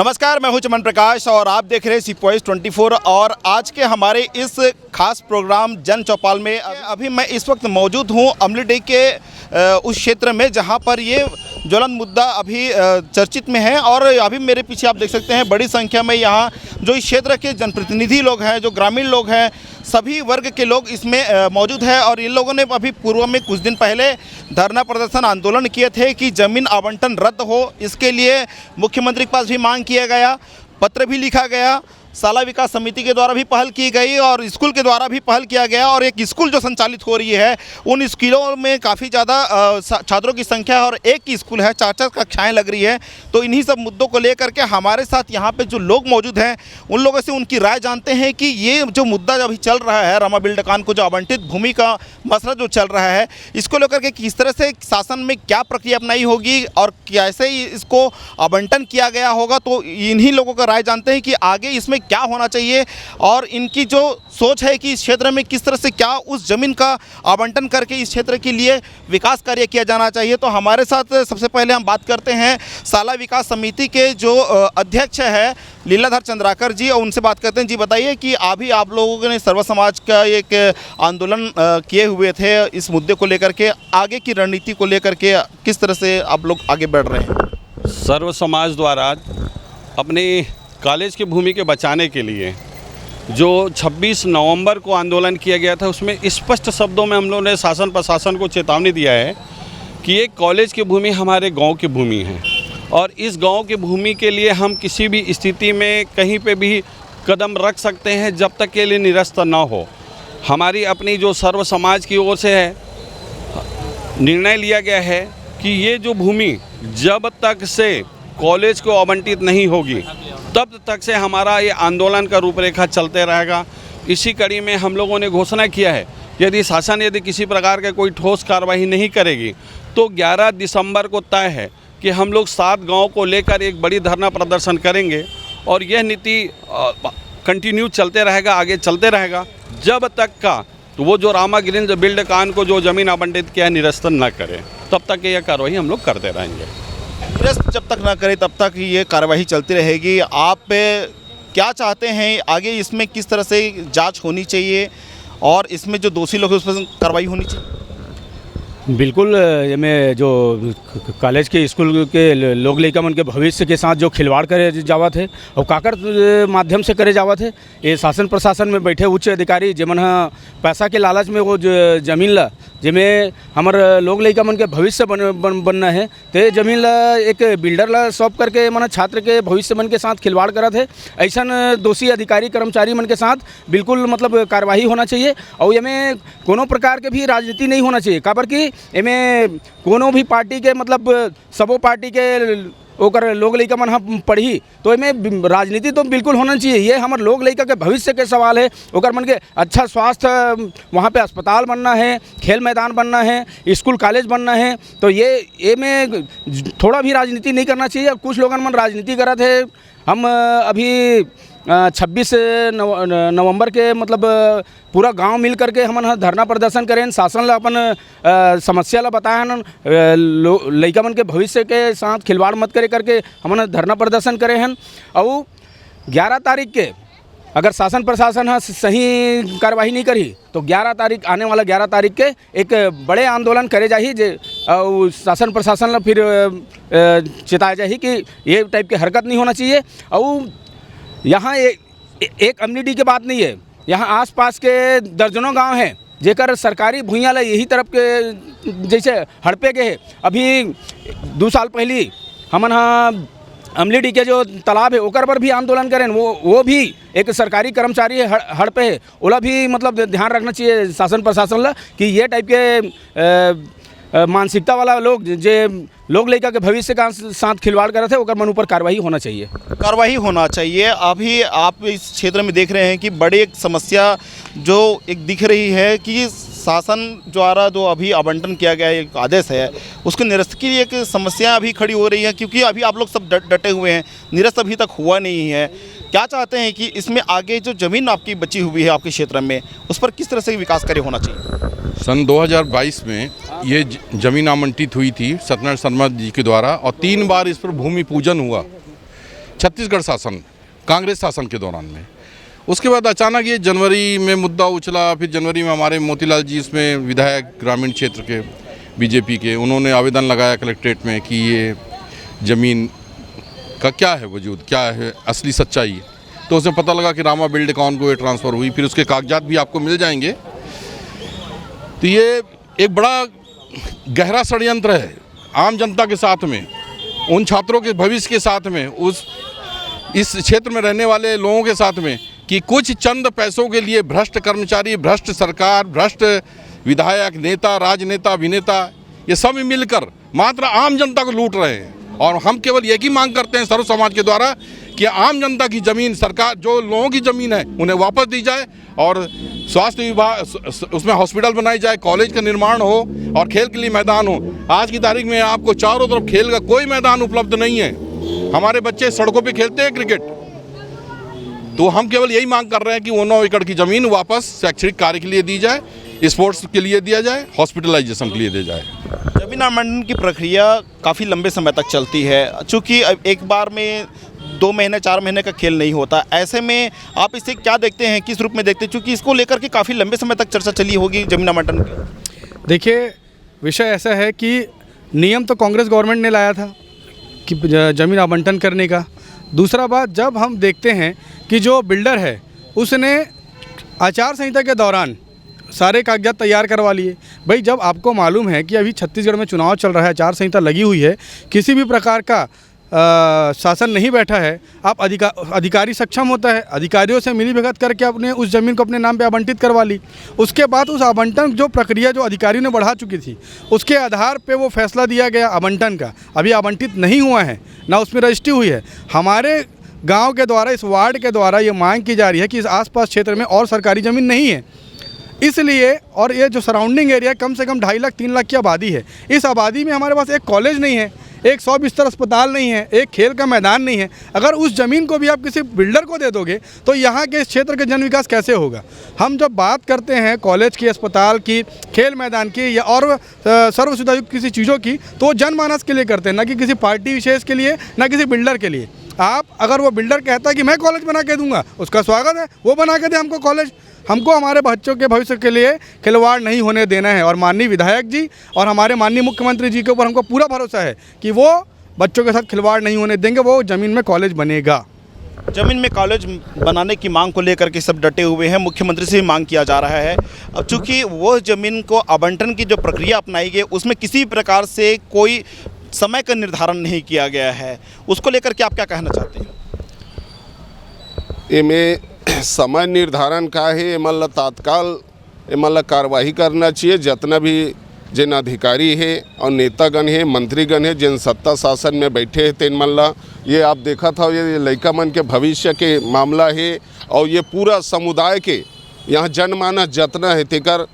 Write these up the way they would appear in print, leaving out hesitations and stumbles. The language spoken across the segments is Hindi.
नमस्कार, मैं हूं चमन प्रकाश और आप देख रहे हैं सी पॉइंट 24। और आज के हमारे इस खास प्रोग्राम जन चौपाल में अभी मैं इस वक्त मौजूद हूं अमलीडीह के उस क्षेत्र में जहां पर ये ज्वलंत मुद्दा अभी चर्चित में है। और अभी मेरे पीछे आप देख सकते हैं बड़ी संख्या में यहाँ जो इस क्षेत्र के जनप्रतिनिधि लोग हैं, जो ग्रामीण लोग हैं, सभी वर्ग के लोग इसमें मौजूद है। और इन लोगों ने अभी पूर्व में कुछ दिन पहले धरना प्रदर्शन आंदोलन किए थे कि ज़मीन आवंटन रद्द हो। इसके लिए मुख्यमंत्री के पास भी मांग किया गया, पत्र भी लिखा गया, साला विकास समिति के द्वारा भी पहल की गई और स्कूल के द्वारा भी पहल किया गया। और एक स्कूल जो संचालित हो रही है उन स्कूलों में काफ़ी ज़्यादा छात्रों की संख्या है और एक ही स्कूल है, 4-4 कक्षाएँ लग रही है। तो इन्हीं सब मुद्दों को लेकर के हमारे साथ यहाँ पे जो लोग मौजूद हैं उन लोगों से उनकी राय जानते हैं कि ये जो मुद्दा अभी चल रहा है रमा बिल्डकॉन को जो आवंटित भूमि का मसला जो चल रहा है, इसको लेकर के किस तरह से शासन में क्या प्रक्रिया अपनाई होगी और कैसे इसको आवंटन किया गया होगा। तो इन्हीं लोगों का राय जानते हैं कि आगे इसमें क्या होना चाहिए और इनकी जो सोच है कि इस क्षेत्र में किस तरह से क्या उस ज़मीन का आवंटन करके इस क्षेत्र के लिए विकास कार्य किया जाना चाहिए। तो हमारे साथ सबसे पहले हम बात करते हैं साला विकास समिति के जो अध्यक्ष है लीलाधर चंद्राकर जी, और उनसे बात करते हैं। जी बताइए कि अभी आप लोगों ने सर्व समाज का एक आंदोलन किए हुए थे इस मुद्दे को लेकर के, आगे की रणनीति को लेकर के किस तरह से आप लोग आगे बढ़ रहे हैं? सर्व समाज द्वारा अपनी कॉलेज की भूमि के बचाने के लिए जो 26 नवंबर को आंदोलन किया गया था, उसमें स्पष्ट शब्दों में हम लोगों ने शासन प्रशासन को चेतावनी दिया है कि ये कॉलेज की भूमि हमारे गांव की भूमि है और इस गांव की भूमि के लिए हम किसी भी स्थिति में कहीं पे भी कदम रख सकते हैं जब तक के लिए निरस्त ना हो। हमारी अपनी जो सर्व समाज की ओर से है निर्णय लिया गया है कि ये जो भूमि जब तक से कॉलेज को आवंटित नहीं होगी तब तक से हमारा ये आंदोलन का रूपरेखा चलते रहेगा। इसी कड़ी में हम लोगों ने घोषणा किया है यदि शासन किसी प्रकार का कोई ठोस कार्रवाई नहीं करेगी तो 11 दिसंबर को तय है कि हम लोग 7 गाँव को लेकर एक बड़ी धरना प्रदर्शन करेंगे और यह नीति कंटिन्यू चलते रहेगा, आगे चलते रहेगा जब तक का तो वो जो रमा बिल्डकॉन को जो ज़मीन आवंटित किया है निरस्त न करे, तब तक यह कार्रवाई हम लोग करते रहेंगे। निरस्त जब तक ना करे तब तक ये कार्रवाई चलती रहेगी। आप क्या चाहते हैं आगे, इसमें किस तरह से जांच होनी चाहिए और इसमें जो दोषी लोग हैं उस पर कार्रवाई होनी चाहिए? बिल्कुल, ये में जो कॉलेज के स्कूल के लोग लइका मन के भविष्य के साथ जो खिलवाड़ करे जावत है और काकर माध्यम से करे जावत है, ये शासन प्रशासन में बैठे उच्च अधिकारी जेमन पैसा के लालच में वो जमीन ला जिमें हमार लोग लइका मन के भविष्य बनना है तो जमीन ला एक बिल्डर ला सौंप करके मन छात्र के भविष्य मन के साथ खिलवाड़ करत है। ऐसा दोषी अधिकारी कर्मचारी मन के साथ बिल्कुल मतलब कार्रवाई होना चाहिए और ये में कोनो प्रकार के भी राजनीति नहीं होना चाहिए। काबर कि एमें कोनो भी पार्टी के मतलब सबो पार्टी के ओकर लोग लइका मन हम पढ़ी तो एमें राजनीति तो बिल्कुल होना चाहिए। ये हमारे लोग लइका के भविष्य के सवाल है, ओकर मन के अच्छा स्वास्थ्य, वहाँ पे अस्पताल बनना है, खेल मैदान बनना है, स्कूल कॉलेज बनना है। तो ये में थोड़ा भी राजनीति नहीं करना चाहिए। कुछ लोग मन राजनीति करत है। हम अभी 26 नवंबर के मतलब पूरा गांव मिल करके हमन धरना प्रदर्शन करें, शासन ला अपन समस्या ला बताएं, लइका मन के भविष्य के साथ खिलवाड़ मत करे करके हमन धरना प्रदर्शन करे हैं। और 11 तारीख के अगर शासन प्रशासन सही कार्रवाई नहीं करी तो 11 तारीख आने वाला 11 तारीख के एक बड़े आंदोलन करे जाही जे और शासन प्रशासन ला फिर चेताया जाही कि ये टाइप के हरकत नहीं होना चाहिए। और यहाँ एक अमलीडीह की बात नहीं है, यहाँ आसपास के दर्जनों गांव हैं जेकर सरकारी भूइयाँ ला यही तरफ के जैसे हड़पे के है। अभी 2 साल पहले हमन अमलीडीह के जो तालाब है ओकर पर भी आंदोलन करें, वो भी एक सरकारी कर्मचारी है हड़पे है, ओला भी मतलब ध्यान रखना चाहिए शासन प्रशासन ला कि ये टाइप के मानसिकता वाला लोग जे लोग लइका के भविष्य का साथ खिलवाड़ करते हैं ओकर मन ऊपर कार्रवाई होना चाहिए। कार्रवाई होना चाहिए। अभी आप इस क्षेत्र में देख रहे हैं कि बड़ी एक समस्या जो एक दिख रही है कि शासन द्वारा जो अभी आवंटन किया गया एक आदेश है उसके निरस्त की एक समस्या अभी खड़ी हो रही है, क्योंकि अभी आप लोग सब डटे हुए हैं, निरस्त अभी तक हुआ नहीं है। क्या चाहते हैं कि इसमें आगे जो ज़मीन आपकी बची हुई है आपके क्षेत्र में उस पर किस तरह से विकास कार्य होना चाहिए? सन 2022 में ये ज़मीन आवंटित हुई थी सत्यनारायण शर्मा जी के द्वारा और 3 बार इस पर भूमि पूजन हुआ। छत्तीसगढ़ शासन, कांग्रेस शासन के दौरान में। उसके बाद अचानक ये जनवरी में मुद्दा उछला, फिर जनवरी में हमारे मोतीलाल जी इसमें विधायक ग्रामीण क्षेत्र के बीजेपी के, उन्होंने आवेदन लगाया कलेक्ट्रेट में कि ये ज़मीन का क्या है वजूद, क्या है असली सच्चाई। तो उसे पता लगा कि रामा बिल्डकॉन को ये ट्रांसफ़र हुई, फिर उसके कागजात भी आपको मिल जाएंगे। तो ये एक बड़ा गहरा षड्यंत्र है आम जनता के साथ में, उन छात्रों के भविष्य के साथ में, इस क्षेत्र में रहने वाले लोगों के साथ में, कि कुछ चंद पैसों के लिए भ्रष्ट कर्मचारी, भ्रष्ट सरकार, भ्रष्ट विधायक, नेता, राजनेता, अभिनेता, ये सब मिलकर मात्र आम जनता को लूट रहे हैं। और हम केवल एक ही मांग करते हैं सर्व समाज के द्वारा कि आम जनता की ज़मीन, सरकार जो लोगों की ज़मीन है उन्हें वापस दी जाए, और स्वास्थ्य विभाग उसमें हॉस्पिटल बनाई जाए, कॉलेज का निर्माण हो और खेल के लिए मैदान हो। आज की तारीख में आपको चारों तरफ खेल का कोई मैदान उपलब्ध नहीं है, हमारे बच्चे सड़कों पे खेलते हैं क्रिकेट। तो हम केवल यही मांग कर रहे हैं कि वो 9 एकड़ की ज़मीन वापस शैक्षणिक कार्य के लिए दी जाए, स्पोर्ट्स के लिए दिया जाए, हॉस्पिटलाइजेशन के लिए दिया जाए। जमीन आवंटन की प्रक्रिया काफ़ी लंबे समय तक चलती है, चूँकि एक बार में 2 महीने 4 महीने का खेल नहीं होता। ऐसे में आप इसे क्या देखते हैं, किस रूप में देखते हैं, चूँकि इसको लेकर के काफ़ी लंबे समय तक चर्चा चली होगी जमीन आवंटन की? देखिए, विषय ऐसा है कि नियम तो कांग्रेस गवर्नमेंट ने लाया था कि ज़मीन आवंटन करने का। दूसरा बात, जब हम देखते हैं कि जो बिल्डर है उसने आचार संहिता के दौरान सारे कागजात तैयार करवा लिए। भाई, जब आपको मालूम है कि अभी छत्तीसगढ़ में चुनाव चल रहा है, आचार संहिता लगी हुई है, किसी भी प्रकार का शासन नहीं बैठा है, आप अधिकारी सक्षम होता है, अधिकारियों से मिली भगत करके अपने उस ज़मीन को अपने नाम पे आवंटित करवा ली। उसके बाद उस आवंटन जो प्रक्रिया जो अधिकारियों ने बढ़ा चुकी थी, उसके आधार पे वो फैसला दिया गया आवंटन का। अभी आवंटित नहीं हुआ है, ना उसमें रजिस्ट्री हुई है। हमारे गांव के द्वारा, इस वार्ड के द्वारा ये मांग की जा रही है कि इस आसपास क्षेत्र में और सरकारी ज़मीन नहीं है, इसलिए, और ये जो सराउंडिंग एरिया कम से कम 2.5 लाख 3 लाख की आबादी है, इस आबादी में हमारे पास एक कॉलेज नहीं है, एक 100 बिस्तर अस्पताल नहीं है, एक खेल का मैदान नहीं है। अगर उस ज़मीन को भी आप किसी बिल्डर को दे दोगे तो यहाँ के इस क्षेत्र का जन विकास कैसे होगा? हम जब बात करते हैं कॉलेज की, अस्पताल की, खेल मैदान की या और सर्व सुविधायुक्त किसी चीज़ों की, तो वो जनमानस के लिए करते हैं, ना कि किसी पार्टी विशेष के लिए, ना किसी बिल्डर के लिए। आप अगर वो बिल्डर कहता है कि मैं कॉलेज बना के दूंगा, उसका स्वागत है, वो बना के दे हमको कॉलेज। हमको हमारे बच्चों के भविष्य के लिए खिलवाड़ नहीं होने देना है। और माननीय विधायक जी और हमारे माननीय मुख्यमंत्री जी के ऊपर हमको पूरा भरोसा है कि वो बच्चों के साथ खिलवाड़ नहीं होने देंगे, वो ज़मीन में कॉलेज बनेगा। ज़मीन में कॉलेज बनाने की मांग को लेकर के सब डटे हुए हैं, मुख्यमंत्री से भी मांग किया जा रहा है। अब चूँकि वो ज़मीन को आवंटन की जो प्रक्रिया अपनाई गई, उसमें किसी प्रकार से कोई समय का निर्धारण नहीं किया गया है, उसको लेकर के आप क्या कहना चाहते हैं? इमें समय निर्धारण का है, मतलब तत्काल मतलब कार्रवाई करना चाहिए। जितना भी जिन अधिकारी है और नेतागण है, मंत्रीगण है, जिन सत्ता शासन में बैठे हैं, तेन मतलब ये आप देखा था, ये लड़का मन के भविष्य के मामला है, और ये पूरा समुदाय के यहाँ जनमानस जितना है तेकर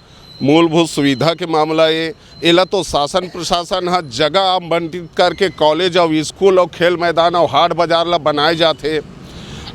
मूलभूत सुविधा के मामला है। एला तो शासन प्रशासन हर जगह आवंटित करके कॉलेज और स्कूल और खेल मैदान और हाट बाजार ला बनाए जाते,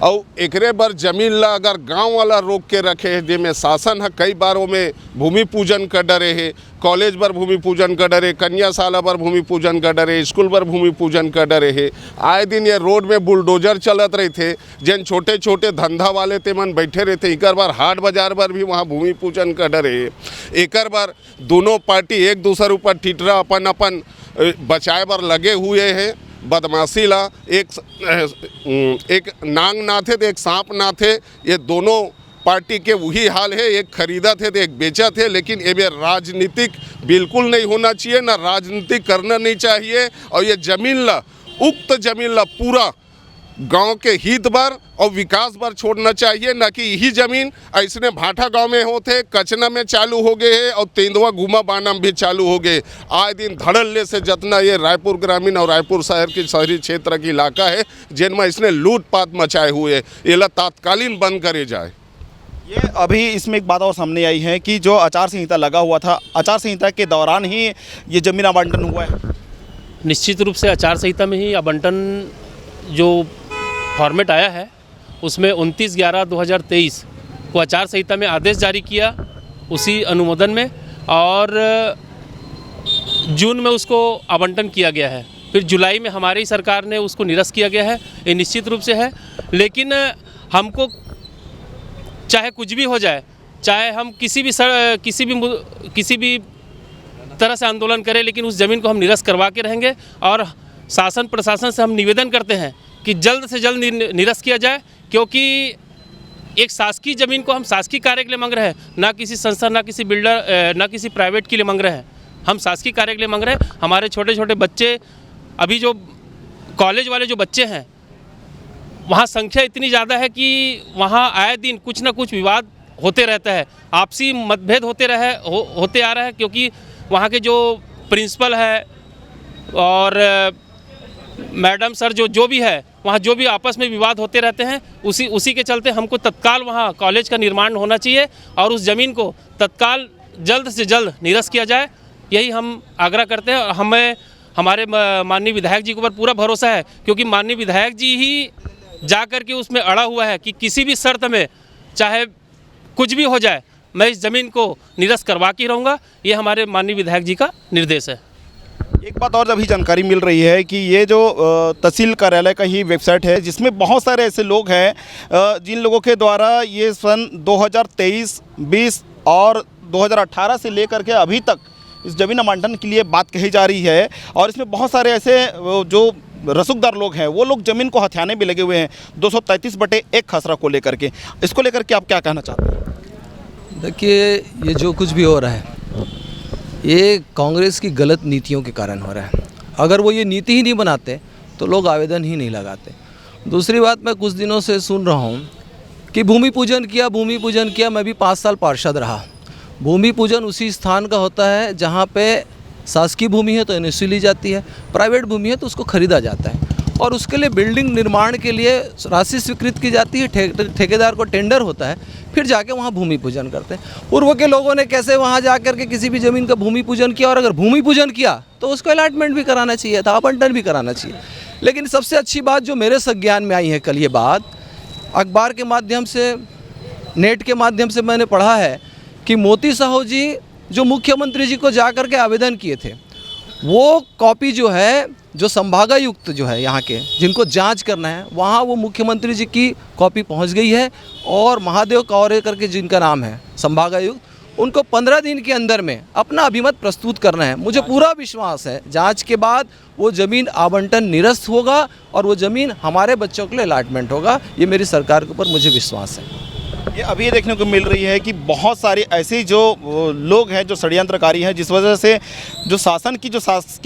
और एकरे बर जमीन ला अगर गांव वाला रोक के रखे है, जिसमें शासन है कई बार में भूमि पूजन का डरे है, कॉलेज बर भूमि पूजन का डरे, कन्याशाला बर भूमि पूजन का डरे, स्कूल बर भूमि पूजन का डरे है। आए दिन ये रोड में बुलडोजर चलत रहे थे, जिन छोटे छोटे धंधा वाले ते मन बैठे रहते, एक बार हाट बाजार बर भी वहाँ भूमि पूजन का डरे है। एक बार दोनों पार्टी एक दूसरे ऊपर टिटरा अपन अपन बचाए बर लगे हुए हैं। बदमाशी ला एक नांग ना थे तो एक सांप ना थे, ये दोनों पार्टी के वही हाल है। एक खरीदा थे तो एक बेचा थे, लेकिन ये राजनीतिक बिल्कुल नहीं होना चाहिए, ना राजनीतिक करना नहीं चाहिए। और ये जमीन ला, उक्त जमीन ला पूरा गांव के हित बर और विकास बर छोड़ना चाहिए, ना कि यही जमीन ऐसने भाटा गांव में होते, कचना में चालू हो गए हैं और तेंदुआ घुमा बाना में भी चालू हो गए। आए दिन धड़ल्ले से जितना ये रायपुर ग्रामीण और रायपुर शहर के शहरी क्षेत्र की इलाका है, जिनमें इसने लूटपाट मचाए हुए, ये ला तात्कालीन बंद करे जाए। ये अभी इसमें एक बात और सामने आई है कि जो आचार संहिता लगा हुआ था, आचार संहिता के दौरान ही ये ज़मीन आवंटन हुआ है। निश्चित रूप से आचार संहिता में ही आवंटन जो फॉर्मेट आया है, उसमें 29/11/2023 को आचार संहिता में आदेश जारी किया, उसी अनुमोदन में, और जून में उसको आवंटन किया गया है। फिर जुलाई में हमारी सरकार ने उसको निरस्त किया गया है, ये निश्चित रूप से है। लेकिन हमको चाहे कुछ भी हो जाए, चाहे हम किसी भी तरह से आंदोलन करें, लेकिन उस ज़मीन को हम निरस्त करवा के रहेंगे। और शासन प्रशासन से हम निवेदन करते हैं कि जल्द से जल्द निरस्त किया जाए, क्योंकि एक शासकीय ज़मीन को हम शासकीय कार्य के लिए मांग रहे हैं, ना किसी संस्था, ना किसी बिल्डर, ना किसी प्राइवेट के लिए मांग रहे हैं। हम शासकीय कार्य के लिए मांग रहे हैं। हमारे छोटे छोटे बच्चे, अभी जो कॉलेज वाले जो बच्चे हैं, वहाँ संख्या इतनी ज़्यादा है कि वहाँ आए दिन कुछ ना कुछ विवाद होते रहता है, आपसी मतभेद होते आ रहा है, क्योंकि वहाँ के जो प्रिंसिपल है और मैडम सर जो भी है, वहाँ जो भी आपस में विवाद होते रहते हैं, उसी के चलते हमको तत्काल वहाँ कॉलेज का निर्माण होना चाहिए और उस ज़मीन को तत्काल जल्द से जल्द निरस्त किया जाए, यही हम आग्रह करते हैं। और हमें हमारे माननीय विधायक जी के ऊपर पूरा भरोसा है, क्योंकि माननीय विधायक जी ही जा कर के उसमें अड़ा हुआ है कि किसी भी शर्त में चाहे कुछ भी हो जाए, मैं इस ज़मीन को निरस्त करवा के रहूँगा। ये हमारे माननीय विधायक जी का निर्देश है। एक बात और अभी जानकारी मिल रही है कि ये जो तहसील कार्यालय का ही वेबसाइट है, जिसमें बहुत सारे ऐसे लोग हैं जिन लोगों के द्वारा ये सन 2023, 20 और 2018 से लेकर के अभी तक इस ज़मीन आवंटन के लिए बात कही जा रही है। और इसमें बहुत सारे ऐसे जो रसूखदार लोग हैं, वो लोग ज़मीन को हथियाने भी लगे हुए हैं 233/1 खसरा को लेकर के। इसको लेकर के आप क्या कहना चाहते हैं? देखिए, ये जो कुछ भी हो रहा है, ये कांग्रेस की गलत नीतियों के कारण हो रहा है। अगर वो ये नीति ही नहीं बनाते तो लोग आवेदन ही नहीं लगाते। दूसरी बात, मैं कुछ दिनों से सुन रहा हूँ कि भूमि पूजन किया। मैं भी 5 साल पार्षद रहा। भूमि पूजन उसी स्थान का होता है जहाँ पे शासकीय भूमि है तो एनओसी ली जाती है, प्राइवेट भूमि है तो उसको खरीदा जाता है, और उसके लिए बिल्डिंग निर्माण के लिए राशि स्वीकृत की जाती है, ठेकेदार को टेंडर होता है, फिर जाके वहाँ भूमि पूजन करते हैं। पूर्व के लोगों ने कैसे वहाँ जा कर के किसी भी ज़मीन का भूमि पूजन किया, और अगर भूमि पूजन किया तो उसको अलॉटमेंट भी कराना चाहिए था, आवंटन भी कराना चाहिए। लेकिन सबसे अच्छी बात जो मेरे संज्ञान में आई है कल, ये बात अखबार के माध्यम से, नेट के माध्यम से मैंने पढ़ा है कि मोती साहू जी जो मुख्यमंत्री जी को जा कर के आवेदन किए थे, वो कॉपी जो है, जो संभागायुक्त जो है यहाँ के, जिनको जांच करना है, वहाँ वो मुख्यमंत्री जी की कॉपी पहुँच गई है। और महादेव कौरे करके जिनका नाम है संभागायुक्त, उनको 15 दिन के अंदर में अपना अभिमत प्रस्तुत करना है। मुझे पूरा विश्वास है जांच के बाद वो ज़मीन आवंटन निरस्त होगा और वो ज़मीन हमारे बच्चों के लिए अलॉटमेंट होगा। ये मेरी सरकार के ऊपर मुझे विश्वास है। ये अभी ये देखने को मिल रही है कि बहुत सारे ऐसे जो लोग हैं जो षड्यंत्रकारी हैं, जिस वजह से जो शासन की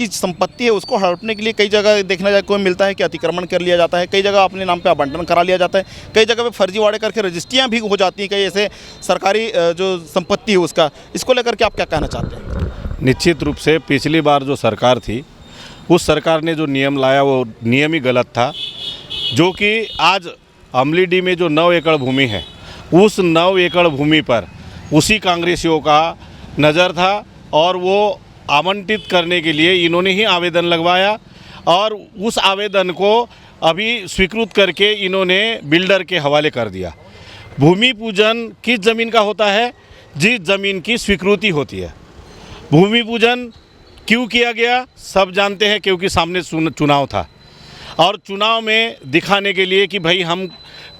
संपत्ति है उसको हड़पने के लिए कई जगह देखने जाने को मिलता है कि अतिक्रमण कर लिया जाता है, कई जगह अपने नाम पे आवंटन करा लिया जाता है, कई जगह पे फर्जीवाड़े करके रजिस्ट्रियाँ भी हो जाती हैं कई ऐसे सरकारी जो संपत्ति है उसका। इसको लेकर के आप क्या कहना चाहते हैं? निश्चित रूप से पिछली बार जो सरकार थी, उस सरकार ने जो नियम लाया वो नियम ही गलत था। जो कि आज अमलीडीह में जो 9 एकड़ भूमि है, उस 9 एकड़ भूमि पर उसी कांग्रेसियों का नज़र था और वो आवंटित करने के लिए इन्होंने ही आवेदन लगवाया, और उस आवेदन को अभी स्वीकृत करके इन्होंने बिल्डर के हवाले कर दिया। भूमि पूजन किस ज़मीन का होता है? जिस ज़मीन की स्वीकृति होती है। भूमि पूजन क्यों किया गया सब जानते हैं, क्योंकि सामने चुनाव था और चुनाव में दिखाने के लिए कि भाई हम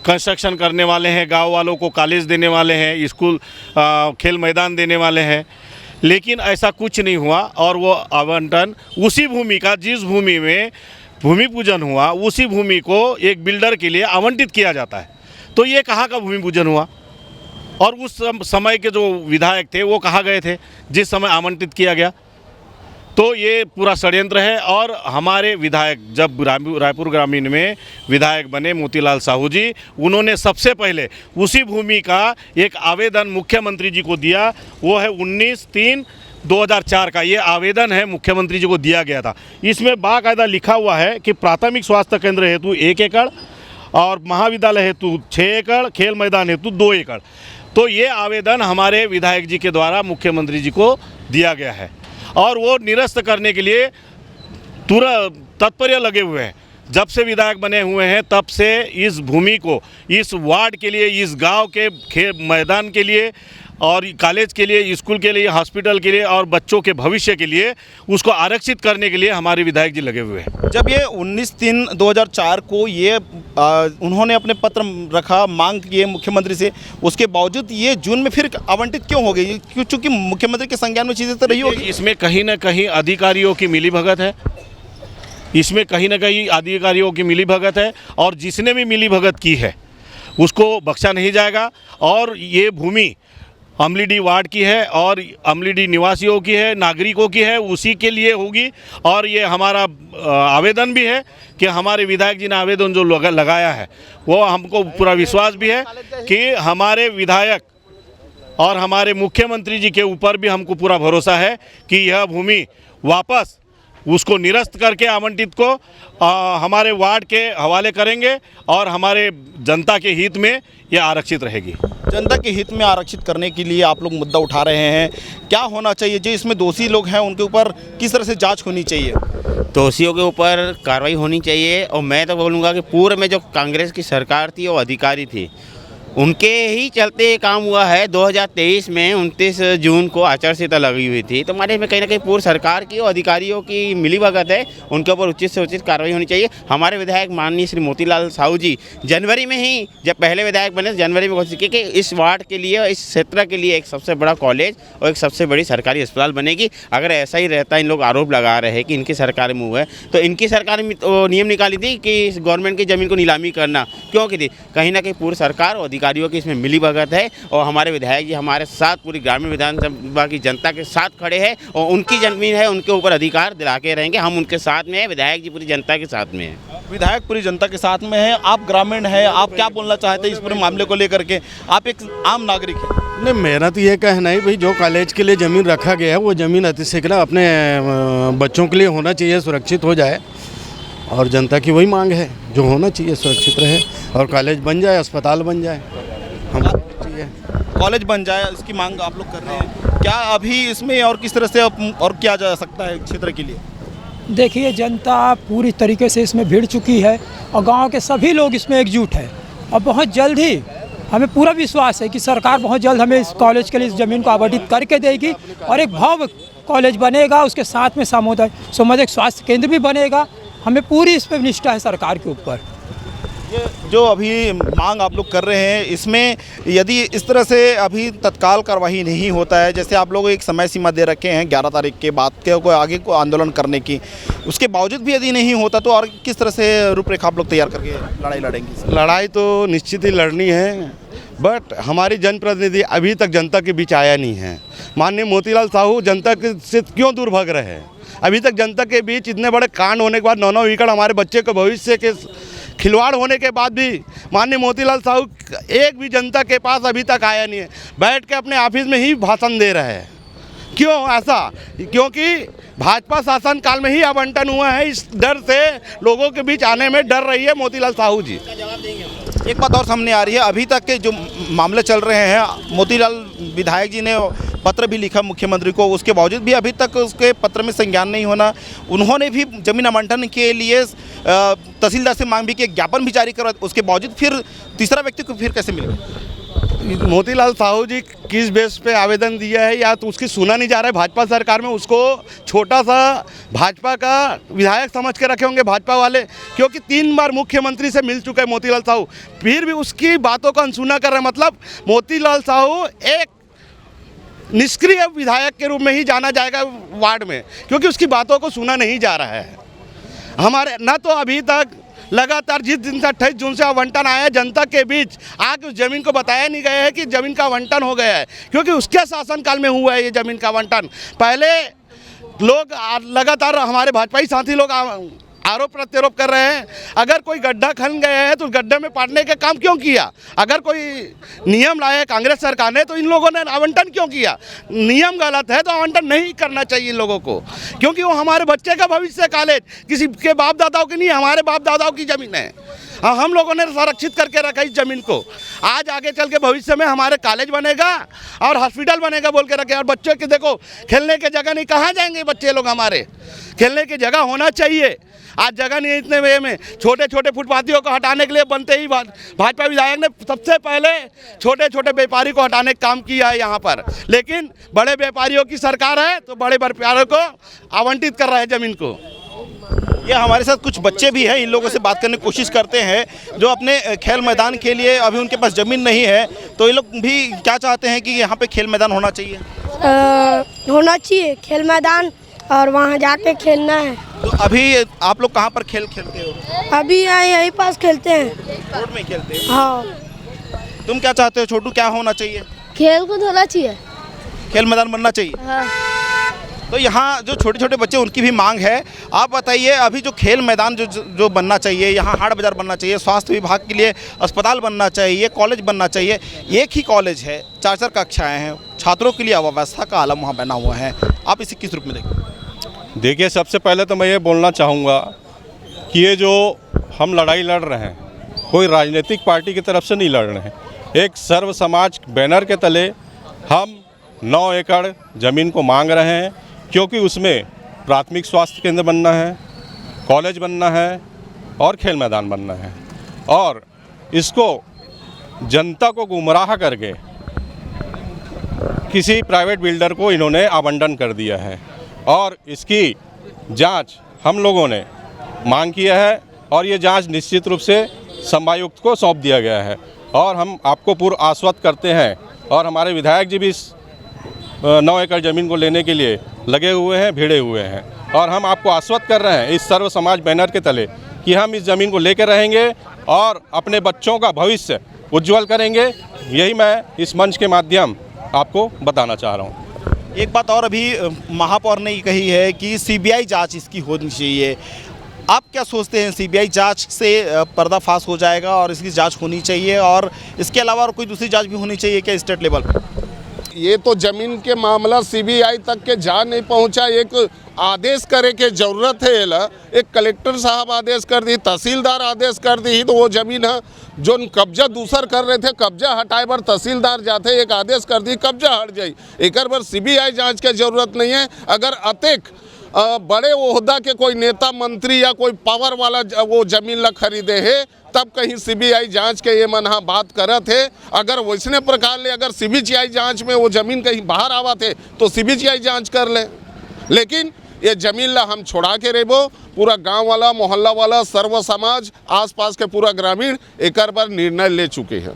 कंस्ट्रक्शन करने वाले हैं, गांव वालों को कॉलेज देने वाले हैं, स्कूल खेल मैदान देने वाले हैं। लेकिन ऐसा कुछ नहीं हुआ और वो आवंटन उसी भूमि का, जिस भूमि में भूमि पूजन हुआ, उसी भूमि को एक बिल्डर के लिए आवंटित किया जाता है। तो ये कहाँ का भूमि पूजन हुआ? और उस समय के जो विधायक थे वो कहाँ गए थे जिस समय आवंटित किया गया? तो ये पूरा षड्यंत्र है। और हमारे विधायक जब रायपुर ग्रामीण में विधायक बने मोतीलाल साहू जी, उन्होंने सबसे पहले उसी भूमि का एक आवेदन मुख्यमंत्री जी को दिया। वो है 19/3/2004 का ये आवेदन है, मुख्यमंत्री जी को दिया गया था। इसमें बाकायदा लिखा हुआ है कि प्राथमिक स्वास्थ्य केंद्र हेतु 1 एकड़ और महाविद्यालय हेतु 6 एकड़, खेल मैदान हेतु 2 एकड़। तो ये आवेदन हमारे विधायक जी के द्वारा मुख्यमंत्री जी को दिया गया है और वो निरस्त करने के लिए तुरंत तत्पर लगे हुए हैं। जब से विधायक बने हुए हैं तब से इस भूमि को, इस वार्ड के लिए, इस गांव के मैदान के लिए और कॉलेज के लिए, स्कूल के लिए, हॉस्पिटल के लिए और बच्चों के भविष्य के लिए उसको आरक्षित करने के लिए हमारे विधायक जी लगे हुए हैं। जब ये 19/3/2004 को ये उन्होंने अपने पत्र रखा, मांग की मुख्यमंत्री से, उसके बावजूद ये जून में फिर आवंटित क्यों हो गई? क्योंकि मुख्यमंत्री के संज्ञान में चीज़ें तो रही होगी। इसमें कहीं ना कहीं अधिकारियों की मिलीभगत है, इसमें कहीं ना कहीं अधिकारियों की मिलीभगत है और जिसने भी मिलीभगत की है उसको बख्शा नहीं जाएगा। और ये भूमि अमलीडी वार्ड की है और अमलीडी निवासियों की है, नागरिकों की है, उसी के लिए होगी। और ये हमारा आवेदन भी है कि हमारे विधायक जी ने आवेदन जो लगाया है वो हमको पूरा विश्वास भी है कि हमारे विधायक और हमारे मुख्यमंत्री जी के ऊपर भी हमको पूरा भरोसा है कि यह भूमि वापस उसको निरस्त करके आवंटित को हमारे वार्ड के हवाले करेंगे और हमारे जनता के हित में यह आरक्षित रहेगी। जनता के हित में आरक्षित करने के लिए आप लोग मुद्दा उठा रहे हैं, क्या होना चाहिए? जो इसमें दोषी लोग हैं उनके ऊपर किस तरह से जांच होनी चाहिए? दोषियों के ऊपर कार्रवाई होनी चाहिए। और मैं तो बोलूँगा कि पूर्व में जो कांग्रेस की सरकार थी वो अधिकारी थी, उनके ही चलते ये काम हुआ है। 2023 में 29 जून को आचार संहिता लगी हुई थी, तो हमारे इसमें कहीं ना कहीं पूर्व सरकार की और अधिकारियों की मिलीभगत है, उनके ऊपर उचित से उचित कार्रवाई होनी चाहिए। हमारे विधायक माननीय श्री मोतीलाल साहू जी जनवरी में ही, जब पहले विधायक बने, जनवरी में घोषित की कि इस वार्ड के लिए, इस क्षेत्र के लिए एक सबसे बड़ा कॉलेज और एक सबसे बड़ी सरकारी अस्पताल बनेगी। अगर ऐसा ही रहता, इन लोग आरोप लगा रहे हैं कि इनकी सरकार में हुआ है, तो इनकी सरकार में तो नियम निकाली थी कि गवर्नमेंट की ज़मीन को नीलामी करना क्यों की थी? कहीं ना कहीं पूर्व सरकार और अधिकारियों की इसमें मिलीभगत है। और हमारे विधायक जी हमारे साथ पूरी ग्रामीण विधानसभा की जनता के साथ खड़े हैं और उनकी जमीन है, उनके ऊपर अधिकार दिला के रहेंगे। हम उनके साथ में हैं, विधायक जी पूरी जनता के साथ में हैं। विधायक पूरी जनता के साथ में है, आप ग्रामीण हैं, आप क्या बोलना चाहते हैं इस पूरे मामले को लेकर के? आप एक आम नागरिक हैं। नहीं, मेरा तो ये कहना है भाई, जो कॉलेज के लिए ज़मीन रखा गया है वो ज़मीन अतिशीघ्र अपने बच्चों के लिए होना चाहिए, सुरक्षित हो जाए। और जनता की वही मांग है, जो होना चाहिए सुरक्षित रहे और कॉलेज बन जाए, अस्पताल बन जाए, हम चाहिए कॉलेज बन जाए, इसकी मांग आप लोग कर रहे हैं। क्या अभी इसमें और किस तरह से और किया जा सकता है क्षेत्र के लिए? देखिए, जनता पूरी तरीके से इसमें भिड़ चुकी है और गांव के सभी लोग इसमें एकजुट हैं और बहुत जल्द ही हमें पूरा विश्वास है कि सरकार बहुत जल्द हमें इस कॉलेज के लिए इस ज़मीन को आवंटित करके देगी और एक भव्य कॉलेज बनेगा। उसके साथ में सामुदायिक स्वास्थ्य केंद्र भी बनेगा। हमें पूरी इस पर निष्ठा है सरकार के ऊपर। ये जो अभी मांग आप लोग कर रहे हैं, इसमें यदि इस तरह से अभी तत्काल कार्रवाई नहीं होता है, जैसे आप लोग एक समय सीमा दे रखे हैं 11 तारीख के बाद के कोई आगे को आंदोलन करने की, उसके बावजूद भी यदि नहीं होता तो और किस तरह से रूपरेखा आप लोग तैयार करके लड़ाई लड़ेंगे? लड़ाई तो निश्चित ही लड़नी है, बट हमारी जनप्रतिनिधि अभी तक जनता के बीच आया नहीं है। माननीय मोतीलाल साहू जनता से क्यों दूर भाग रहे हैं? अभी तक जनता के बीच इतने बड़े कांड होने के बाद, 9-9 एकड़ हमारे बच्चे के भविष्य के खिलवाड़ होने के बाद भी माननीय मोतीलाल साहू एक भी जनता के पास अभी तक आया नहीं है। बैठ के अपने ऑफिस में ही भाषण दे रहे हैं। क्यों ऐसा? क्योंकि भाजपा शासन काल में ही आवंटन हुआ है, इस डर से लोगों के बीच आने में डर रही है मोतीलाल साहू जी। एक बात और सामने आ रही है, अभी तक के जो मामले चल रहे हैं, मोतीलाल विधायक जी ने पत्र भी लिखा मुख्यमंत्री को, उसके बावजूद भी अभी तक उसके पत्र में संज्ञान नहीं होना। उन्होंने भी जमीन आवंटन के लिए तहसीलदार से मांग भी की, ज्ञापन भी जारी करा, उसके बावजूद फिर तीसरा व्यक्ति को फिर कैसे मिलेगा? मोतीलाल साहू जी किस बेस पे आवेदन दिया है या तो उसकी सुना नहीं जा रहा है भाजपा सरकार में, उसको छोटा सा भाजपा का विधायक समझ के रखे होंगे भाजपा वाले, क्योंकि 3 बार मुख्यमंत्री से मिल चुके हैं मोतीलाल साहू, फिर भी उसकी बातों का अनसुना कर रहे हैं। मतलब मोतीलाल साहू एक निष्क्रिय विधायक के रूप में ही जाना जाएगा वार्ड में, क्योंकि उसकी बातों को सुना नहीं जा रहा है। हमारे न तो अभी तक लगातार जिस दिन से 28 जून से आवंटन आया है, जनता के बीच आके उस जमीन को बताया नहीं गया है कि जमीन का आवंटन हो गया है, क्योंकि उसके शासनकाल में हुआ है ये जमीन का आवंटन। पहले लोग लगातार हमारे भाजपाई साथी लोग आरोप प्रत्यारोप कर रहे हैं, अगर कोई गड्ढा खन गया है तो उस गड्ढे में पाटने का काम क्यों किया? अगर कोई नियम लाया कांग्रेस सरकार ने तो इन लोगों ने आवंटन क्यों किया? नियम गलत है तो आवंटन नहीं करना चाहिए इन लोगों को, क्योंकि वो हमारे बच्चे का भविष्य कॉलेज किसी के बाप दादाओं की नहीं, हमारे बाप दादाओं की ज़मीन है। हम लोगों ने संरक्षित करके रखा इस ज़मीन को। आज आगे चल के भविष्य में हमारे कॉलेज बनेगा और हॉस्पिटल बनेगा बोल के रखे। और बच्चों के देखो खेलने की जगह नहीं, कहाँ जाएंगे बच्चे लोग? हमारे खेलने की जगह होना चाहिए। आज जगह नहीं है इतने वे में। छोटे छोटे फुटपाथियों को हटाने के लिए बनते ही भाजपा विधायक ने सबसे पहले छोटे छोटे व्यापारी को हटाने का काम किया है यहाँ पर। लेकिन बड़े व्यापारियों की सरकार है तो बड़े व्यापारियों को आवंटित कर रहे हैं ज़मीन को। ये हमारे साथ कुछ बच्चे भी हैं, इन लोगों से बात करने की कोशिश करते हैं जो अपने खेल मैदान के लिए अभी उनके पास ज़मीन नहीं है, तो ये लोग भी क्या चाहते हैं कि यहाँ पे खेल मैदान होना चाहिए। होना चाहिए खेल मैदान और वहाँ जाके खेलना है। तो अभी आप लोग कहाँ पर खेल खेलते हो? अभी यहीं पास खेलते हैं, रोड में खेलते हैं। हाँ। तुम क्या चाहते हो छोटू, क्या होना चाहिए? खेल कूद होना चाहिए, खेल मैदान बनना चाहिए। हाँ। तो यहाँ जो छोटे छोटे बच्चे उनकी भी मांग है। आप बताइए, अभी जो खेल मैदान जो बनना चाहिए, यहाँ हाट बाजार बनना चाहिए, स्वास्थ्य विभाग के लिए अस्पताल बनना चाहिए, कॉलेज बनना चाहिए। एक ही कॉलेज है, 4-4 कक्षाएँ हैं, छात्रों के लिए अव्यवस्था का आलम वहाँ बना हुआ है। आप इसे किस रूप में देखिए? देखिए, सबसे पहले तो मैं ये बोलना चाहूँगा कि ये जो हम लड़ाई लड़ रहे हैं, कोई राजनीतिक पार्टी की तरफ से नहीं लड़ रहे हैं। एक सर्व समाज बैनर के तले हम 9 एकड़ ज़मीन को मांग रहे हैं, क्योंकि उसमें प्राथमिक स्वास्थ्य केंद्र बनना है, कॉलेज बनना है और खेल मैदान बनना है। और इसको जनता को गुमराह करके किसी प्राइवेट बिल्डर को इन्होंने आवंटन कर दिया है और इसकी जांच हम लोगों ने मांग किया है और ये जांच निश्चित रूप से संभागायुक्त को सौंप दिया गया है। और हम आपको पूर्ण आश्वस्त करते हैं और हमारे विधायक जी भी इस 9 एकड़ ज़मीन को लेने के लिए लगे हुए हैं, भिड़े हुए हैं। और हम आपको आश्वस्त कर रहे हैं इस सर्व समाज बैनर के तले कि हम इस ज़मीन को लेकर रहेंगे और अपने बच्चों का भविष्य उज्जवल करेंगे। यही मैं इस मंच के माध्यम आपको बताना चाह रहा हूँ। एक बात और अभी महापौर ने कही है कि सीबीआई जांच इसकी होनी चाहिए। आप क्या सोचते हैं, सीबीआई जांच से पर्दाफाश हो जाएगा और इसकी जांच होनी चाहिए, और इसके अलावा और कोई दूसरी जांच भी होनी चाहिए क्या स्टेट लेवल पर? ये तो जमीन के मामला सीबीआई तक के जा नहीं पहुंचा। एक आदेश करे के जरूरत है। एक कलेक्टर साहब आदेश कर दी, तहसीलदार आदेश कर दी, तो वो जमीन है जो कब्जा दूसर कर रहे थे, कब्जा हटाए बर तहसीलदार जाते, एक आदेश कर दी, कब्जा हट जाई। एक बार सीबीआई जांच की जरूरत नहीं है। अगर अतेक बड़े ओहदा के कोई नेता मंत्री या कोई पावर वाला वो जमीन ला खरीदे है, तब कहीं सीबीआई जांच के ये मन बात करत है। अगर वैसने प्रकार ले अगर सीबीआई जांच में वो जमीन कहीं बाहर आवा थे तो सीबीआई जांच कर ले। लेकिन ये जमीन ला हम छोड़ा के रेबो, पूरा गांव वाला, मोहल्ला वाला, सर्व समाज, आसपास के पूरा ग्रामीण एक बार निर्णय ले चुके हैं।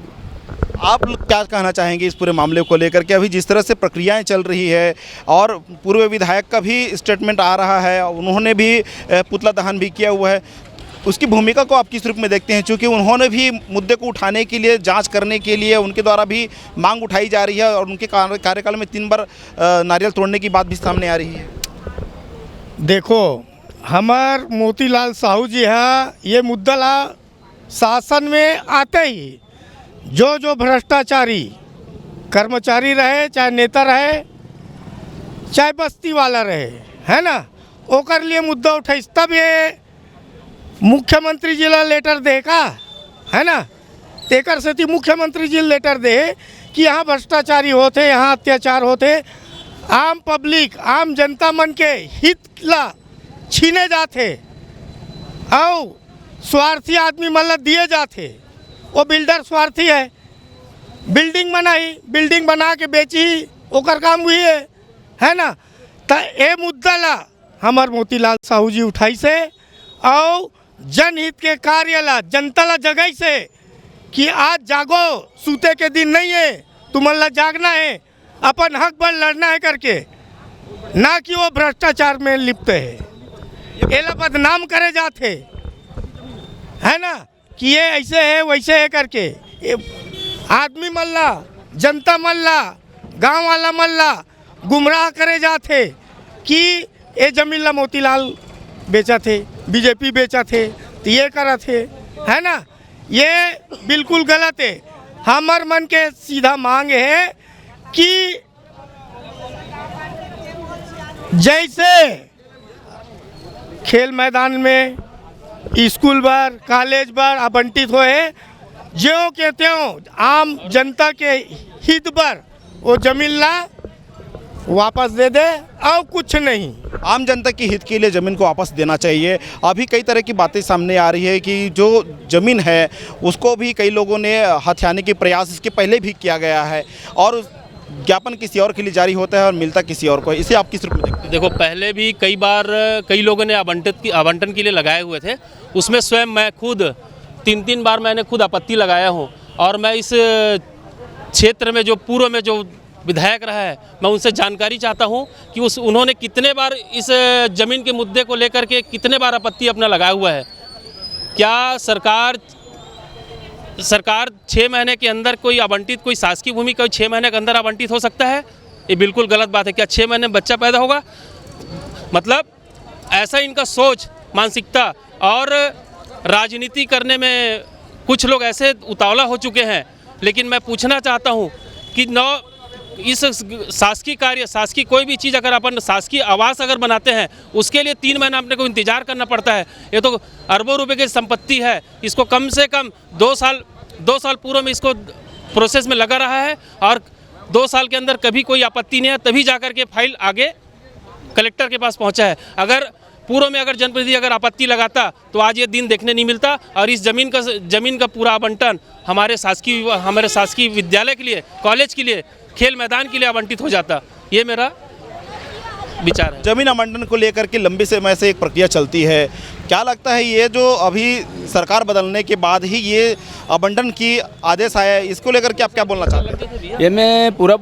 आप क्या कहना चाहेंगे इस पूरे मामले को लेकर के? अभी जिस तरह से प्रक्रियाएं चल रही है और पूर्व विधायक का भी स्टेटमेंट आ रहा है, उन्होंने भी पुतला दहन भी किया हुआ है, उसकी भूमिका को आप किस रूप में देखते हैं? क्योंकि उन्होंने भी मुद्दे को उठाने के लिए, जांच करने के लिए उनके द्वारा भी मांग उठाई जा रही है और उनके कार्यकाल में 3 बार नारियल तोड़ने की बात भी सामने आ रही है। देखो, हमार मोतीलाल साहू जी है, ये मुद्दा ला शासन में आते ही जो भ्रष्टाचारी कर्मचारी रहे, चाहे नेता रहे, चाहे बस्ती वाला रहे, है ना, ओकर लिए मुद्दा उठाई। तब ये मुख्यमंत्री जी ला लेटर दे का, है ना, तेकर से मुख्यमंत्री जी लेटर दे कि यहाँ भ्रष्टाचारी होते, यहाँ अत्याचार होते, आम पब्लिक, आम जनता मन के हित ला छीने जाते और स्वार्थी आदमी मन दिए जाते। वो बिल्डर स्वार्थी है, बिल्डिंग बनाई, बिल्डिंग बना के बेची, ओकर काम हुई है ना। तो ये मुद्दा ला हमार मोतीलाल साहू जी उठाई से और जनहित के कार्य ला, जनता ला जगह से कि आज जागो, सूते के दिन नहीं है, तुमन ला जागना है, अपन हक पर लड़ना है करके, ना कि वो भ्रष्टाचार में लिप्त है, एला बदनाम करे जाते, है ना, कि ये ऐसे है वैसे है करके आदमी मल्ला, जनता मल्ला, गांव वाला मल्ला गुमराह करे जाते कि ये जमीन ला मोतीलाल बेचा थे, बीजेपी बेचा थे, तो ये करा थे, है ना। ये बिल्कुल गलत है। हमार मन के सीधा मांग है कि जैसे खेल मैदान में स्कूल बार, कॉलेज बार आवंटित होए, ज्यों के त्यों आम जनता के हित पर वो जमीन ला वापस दे दे और कुछ नहीं। आम जनता के हित के लिए ज़मीन को वापस देना चाहिए। अभी कई तरह की बातें सामने आ रही है कि जो ज़मीन है उसको भी कई लोगों ने हथियाने के प्रयास इसके पहले भी किया गया है और ज्ञापन किसी और के लिए जारी होता है और मिलता किसी और को। इसे आप किस रूप में देखते हैं? देखो, पहले भी कई बार कई लोगों ने आवंटन के लिए लगाए हुए थे, उसमें स्वयं मैं खुद 3 बार मैंने खुद आपत्ति लगाया हूँ। और मैं इस क्षेत्र में जो पूर्व में जो विधायक रहा है, मैं उनसे जानकारी चाहता हूं कि उन्होंने कितने बार इस ज़मीन के मुद्दे को लेकर के कितने बार आपत्ति अपना लगाया हुआ है। क्या सरकार 6 महीने के अंदर कोई आवंटित कोई शासकीय भूमि कोई 6 महीने के अंदर आवंटित हो सकता है? ये बिल्कुल गलत बात है। क्या 6 महीने में बच्चा पैदा होगा? मतलब ऐसा इनका सोच, मानसिकता और राजनीति करने में कुछ लोग ऐसे उतावला हो चुके हैं। लेकिन मैं पूछना चाहता हूँ कि इस शासकीय कार्य, शासकीय कोई भी चीज़ अगर अपन शासकीय आवास अगर बनाते हैं, उसके लिए 3 महीना अपने को इंतजार करना पड़ता है। ये तो अरबों रुपए की संपत्ति है, इसको कम से कम 2 साल पूर्व में इसको प्रोसेस में लगा रहा है और 2 साल के अंदर कभी कोई आपत्ति नहीं है, तभी जाकर के फाइल आगे कलेक्टर के पास पहुंचा है। अगर पूर्व में अगर जनप्रतिनिधि अगर आपत्ति लगाता तो आज ये दिन देखने नहीं मिलता और इस ज़मीन का पूरा आवंटन हमारे शासकीय विद्यालय के लिए, कॉलेज के लिए, खेल मैदान के लिए आवंटित हो जाता। ये मेरा विचार है। जमीन आवंटन को लेकर के लंबे समय से एक प्रक्रिया चलती है। क्या लगता है ये जो अभी सरकार बदलने के बाद ही ये आवंटन की आदेश आया है, इसको लेकर के आप क्या बोलना चाहते हैं? ये मैं पूरा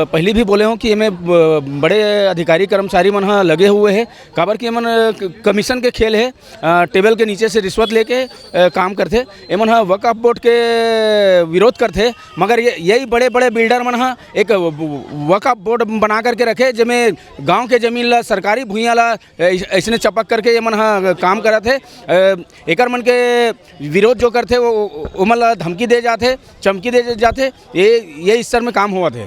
पहले भी बोले हूँ कि ये में बड़े अधिकारी कर्मचारी मन लगे हुए हैं। काबर कि मन कमीशन के खेल है, टेबल के नीचे से रिश्वत लेके काम करते। ये मन वक्फ बोर्ड के विरोध करते, मगर यही बड़े बड़े बिल्डर मन एक वक्फ बोर्ड बना करके रखे, जिसमें गाँव के जमीन ला, सरकारी भूइयाँ ला ऐसने चपक करके ये मन काम करत है। एकर मन के विरोध जो करते वो मन ला धमकी दे जाते, चमकी दे जाते। ये इस स्तर में काम हुआ थे।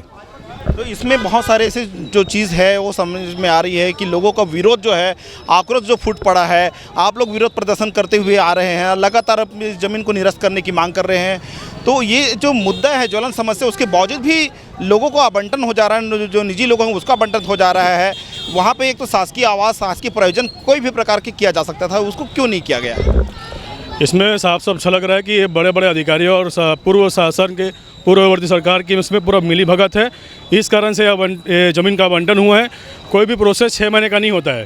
तो इसमें बहुत सारे ऐसे जो चीज़ है वो समझ में आ रही है कि लोगों का विरोध जो है, आक्रोश जो फूट पड़ा है, आप लोग विरोध प्रदर्शन करते हुए आ रहे हैं, लगातार अपनी ज़मीन को निरस्त करने की मांग कर रहे हैं। तो ये जो मुद्दा है, ज्वलन समस्या, उसके बावजूद भी लोगों को आवंटन हो जा रहा है, जो निजी लोगों हैं उसका आवंटन हो जा रहा है। वहाँ पे एक तो शासकीय आवास, शासकीय प्रयोजन कोई भी प्रकार के किया जा सकता था, उसको क्यों नहीं किया गया? इसमें साफ अच्छा लग रहा है कि ये बड़े बड़े अधिकारियों और पूर्व शासन के पूर्ववर्ती सरकार की इसमें पूरा मिली भगत है। इस कारण से ज़मीन का आवंटन हुआ है। कोई भी प्रोसेस 6 महीने का नहीं होता है।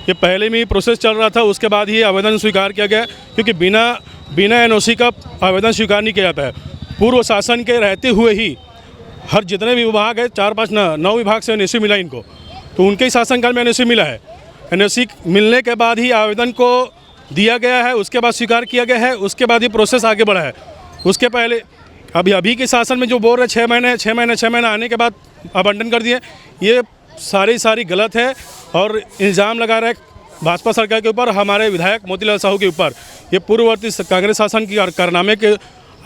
ये पहले में ही प्रोसेस चल रहा था, उसके बाद ही आवेदन स्वीकार किया गया, क्योंकि बिना एनओसी का आवेदन स्वीकार नहीं किया जाता है। पूर्व शासन के रहते हुए ही हर जितने भी विभाग है, 9 विभाग से एनओसी मिला इनको, तो उनके ही शासनकाल में एनओसी मिला है। एनओसी मिलने के बाद ही आवेदन को दिया गया है, उसके बाद स्वीकार किया गया है, उसके बाद ही प्रोसेस आगे बढ़ा है। उसके पहले अभी के शासन में जो बोल रहे 6 महीने आने के बाद आवंटन कर दिए, ये सारी गलत है और इल्ज़ाम लगा रहे भाजपा सरकार के ऊपर, हमारे विधायक मोतीलाल साहू के ऊपर। ये पूर्ववर्ती कांग्रेस शासन की कारनामे के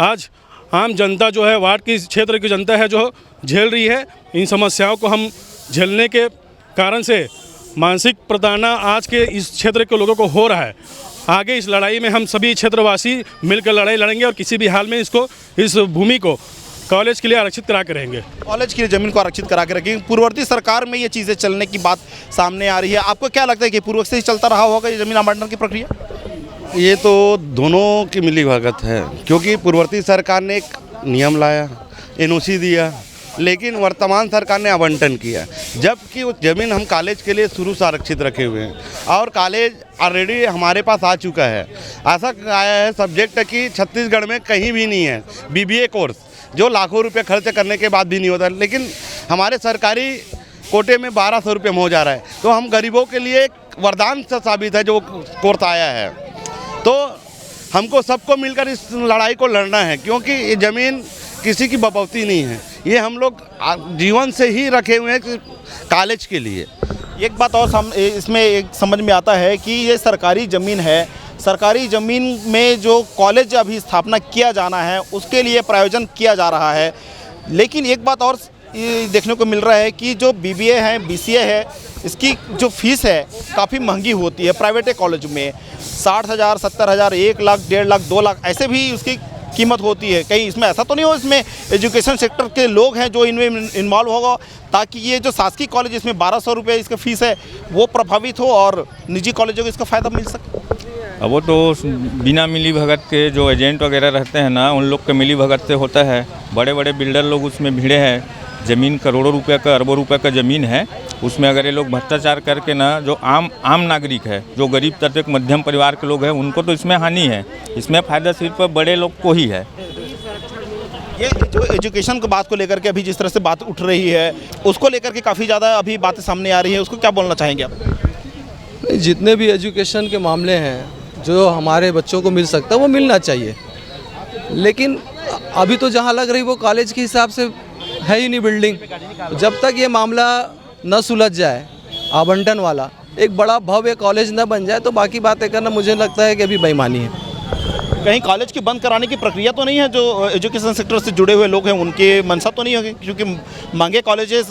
आज आम जनता जो है, वार्ड की क्षेत्र की जनता है जो झेल रही है। इन समस्याओं को हम झेलने के कारण से मानसिक प्रताड़ना आज के इस क्षेत्र के लोगों को हो रहा है। आगे इस लड़ाई में हम सभी क्षेत्रवासी मिलकर लड़ाई लड़ेंगे और किसी भी हाल में इस भूमि को कॉलेज के लिए आरक्षित करा के रहेंगे। कॉलेज की ज़मीन को आरक्षित करा के रखेंगे। पूर्ववर्ती सरकार में ये चीज़ें चलने की बात सामने आ रही है। आपको क्या लगता है कि पूर्व से ही चलता रहा होगा ये ज़मीन आवंटन की प्रक्रिया? ये तो दोनों की मिली भगत है, क्योंकि पूर्ववर्ती सरकार ने एक नियम लाया, एनओसी दिया, लेकिन वर्तमान सरकार ने आवंटन किया, जबकि उस ज़मीन हम कॉलेज के लिए शुरू से आरक्षित रखे हुए हैं और कॉलेज ऑलरेडी हमारे पास आ चुका है। ऐसा आया है सब्जेक्ट कि छत्तीसगढ़ में कहीं भी नहीं है बीबीए कोर्स, जो लाखों रुपए खर्च करने के बाद भी नहीं होता, लेकिन हमारे सरकारी कोटे में 1200 रुपये में हो जा रहा है। तो हम गरीबों के लिए एक वरदान से साबित है जो कोर्स आया है। तो हमको सबको मिलकर इस लड़ाई को लड़ना है, क्योंकि ये ज़मीन किसी की बपौती नहीं है, ये हम लोग जीवन से ही रखे हुए हैं कॉलेज के लिए। एक बात और इसमें एक समझ में आता है कि ये सरकारी ज़मीन है, सरकारी ज़मीन में जो कॉलेज अभी स्थापना किया जाना है उसके लिए प्रायोजन किया जा रहा है। लेकिन एक बात और देखने को मिल रहा है कि जो बीबीए है, बीसीए है, इसकी जो फीस है काफ़ी महंगी होती है। प्राइवेट कॉलेज में 60,000, 70,000, 1 लाख, 1.5 लाख, 2 लाख ऐसे भी उसकी कीमत होती है। कहीं इसमें ऐसा तो नहीं हो इसमें एजुकेशन सेक्टर के लोग हैं जो इनमें इन्वॉल्व होगा, ताकि ये जो शासकीय कॉलेज इसमें 1200 रुपये इसका फ़ीस है वो प्रभावित हो और निजी कॉलेजों को इसका फ़ायदा मिल सके। अब वो तो बिना मिली भगत के जो एजेंट वगैरह रहते हैं ना, उन लोग के मिली भगत से होता है। बड़े बड़े बिल्डर लोग उसमें भिड़े हैं, ज़मीन करोड़ों रुपए का, अरबों रुपए का ज़मीन है, उसमें अगर ये लोग भ्रष्टाचार करके ना, जो आम नागरिक है, जो गरीब तबके के मध्यम परिवार के लोग हैं, उनको तो इसमें हानि है। इसमें फ़ायदा सिर्फ बड़े लोग को ही है। ये जो एजुकेशन की बात को लेकर के अभी जिस तरह से बात उठ रही है, उसको लेकर के काफ़ी ज़्यादा अभी बातें सामने आ रही है, उसको क्या बोलना चाहेंगे आप? जितने भी एजुकेशन के मामले हैं जो हमारे बच्चों को मिल सकता है वो मिलना चाहिए, लेकिन अभी तो जहाँ लग रही वो कॉलेज के हिसाब से है ही नहीं बिल्डिंग। जब तक ये मामला न सुलझ जाए आवंटन वाला, एक बड़ा भव्य कॉलेज न बन जाए, तो बाकी बातें करना मुझे लगता है कि अभी बेईमानी है। कहीं कॉलेज की बंद कराने की प्रक्रिया तो नहीं है? जो एजुकेशन सेक्टर से जुड़े हुए लोग हैं उनके मनसा तो नहीं होगी? क्योंकि महंगे कॉलेजेस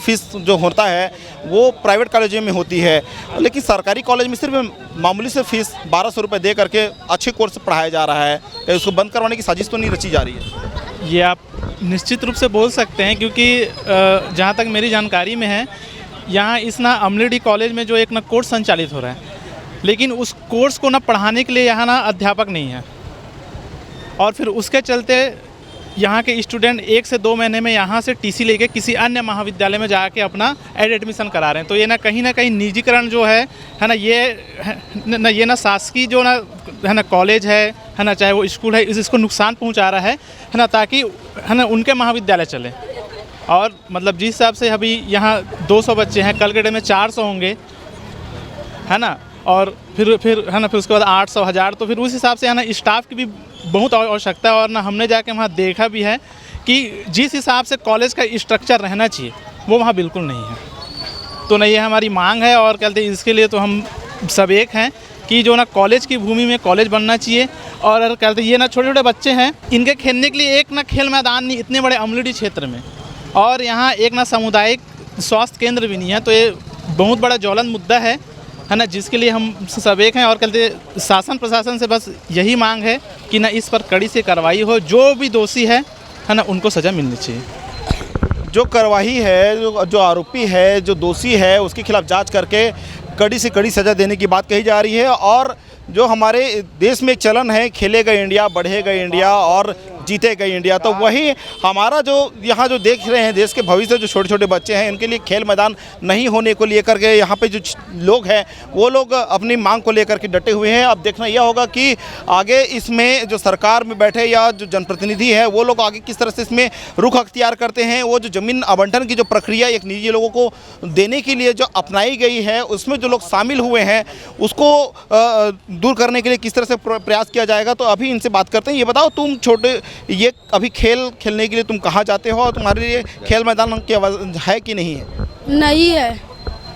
फीस जो होता है वो प्राइवेट कॉलेजों में होती है, लेकिन सरकारी कॉलेज में सिर्फ मामूली से फीस 1200 रुपये दे करके अच्छे कोर्स पढ़ाया जा रहा है। कहीं उसको बंद करवाने की साजिश तो नहीं रची जा रही है? ये आप निश्चित रूप से बोल सकते हैं, क्योंकि जहाँ तक मेरी जानकारी में है, यहाँ इस ना अमलेडी कॉलेज में जो एक ना कोर्स संचालित हो रहा है, लेकिन उस कोर्स को ना पढ़ाने के लिए यहाँ ना अध्यापक नहीं है, और फिर उसके चलते यहाँ के स्टूडेंट 1 से 2 महीने में यहाँ से टीसी लेके किसी अन्य महाविद्यालय में जाके अपना एडमिशन करा रहे हैं। तो ये ना कहीं निजीकरण जो है ना, ये ना शासकीय जो ना है ना कॉलेज है ना, चाहे वो स्कूल है, इसको नुकसान पहुँचा रहा है ना, ताकि है ना उनके महाविद्यालय चले। और मतलब जिस हिसाब से अभी यहाँ 200 बच्चे हैं, कल के डे में 400 होंगे, है ना, और फिर है ना, फिर उसके बाद 800 1000, तो फिर उस हिसाब से है ना स्टाफ की भी बहुत आवश्यकता है। और ना हमने जाके वहाँ देखा भी है कि जिस हिसाब से कॉलेज का स्ट्रक्चर रहना चाहिए वो वहाँ बिल्कुल नहीं है। तो ना ये हमारी मांग है, और कहते हैं इसके लिए तो हम सब एक हैं कि जो ना कॉलेज की भूमि में कॉलेज बनना चाहिए। और कहते ये ना छोटे छोटे बच्चे हैं, इनके खेलने के लिए एक ना खेल मैदान नहीं इतने बड़े अमलेडी क्षेत्र में, और यहाँ एक ना सामुदायिक स्वास्थ्य केंद्र भी नहीं है। तो ये बहुत बड़ा ज्वलंत मुद्दा है ना, जिसके लिए हम सब एक हैं। और कहते शासन प्रशासन से बस यही मांग है कि ना इस पर कड़ी से कार्रवाई हो, जो भी दोषी है ना उनको सज़ा मिलनी चाहिए। जो कार्रवाई है, जो आरोपी है, जो दोषी है, उसके खिलाफ जांच करके कड़ी से कड़ी सज़ा देने की बात कही जा रही है। और जो हमारे देश में एक चलन है, खेलेगा इंडिया, बढ़ेगा इंडिया और जीतेगा इंडिया, तो वही हमारा जो यहाँ जो देख रहे हैं देश के भविष्य जो छोटे छोटे बच्चे हैं, इनके लिए खेल मैदान नहीं होने को लेकर के यहाँ पे जो लोग हैं वो लोग अपनी मांग को लेकर के डटे हुए हैं। अब देखना यह होगा कि आगे इसमें जो सरकार में बैठे या जो जनप्रतिनिधि है वो लोग आगे किस तरह से इसमें रुख अख्तियार करते हैं। वो जो ज़मीन आवंटन की जो प्रक्रिया एक निजी लोगों को देने के लिए जो अपनाई गई है, उसमें जो लोग शामिल हुए हैं उसको दूर करने के लिए किस तरह से प्रयास किया जाएगा। तो अभी इनसे बात करते हैं। ये बताओ, तुम छोटे ये अभी खेल खेलने के लिए तुम कहाँ जाते हो, और तुम्हारे लिए खेल मैदान की आवाज़ है कि नहीं है? नहीं है,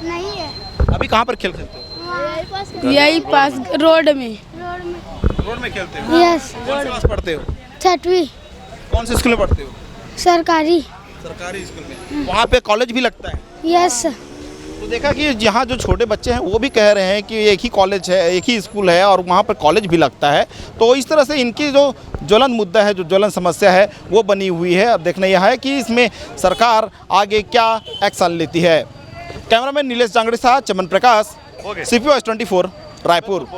नहीं है। अभी कहाँ पर खेल खेलते हो? यही पास रोड में। रोड में खेलते हो? यस। कौन सी क्लास पढ़ते हो? 6वीं। कौन से स्कूल में पढ़ते हो? सरकारी स्कूल में। वहाँ पे कॉलेज भी लगता है? यस। तो देखा कि यहाँ जो छोटे बच्चे हैं वो भी कह रहे हैं कि एक ही कॉलेज है, एक ही स्कूल है और वहाँ पर कॉलेज भी लगता है। तो इस तरह से इनकी जो ज्वलन मुद्दा है, जो ज्वलन समस्या है वो बनी हुई है। अब देखना यह है कि इसमें सरकार आगे क्या एक्शन लेती है। कैमरामैन नीलेश जांगड़े साथ चमन प्रकाश, CP Voice 24 रायपुर।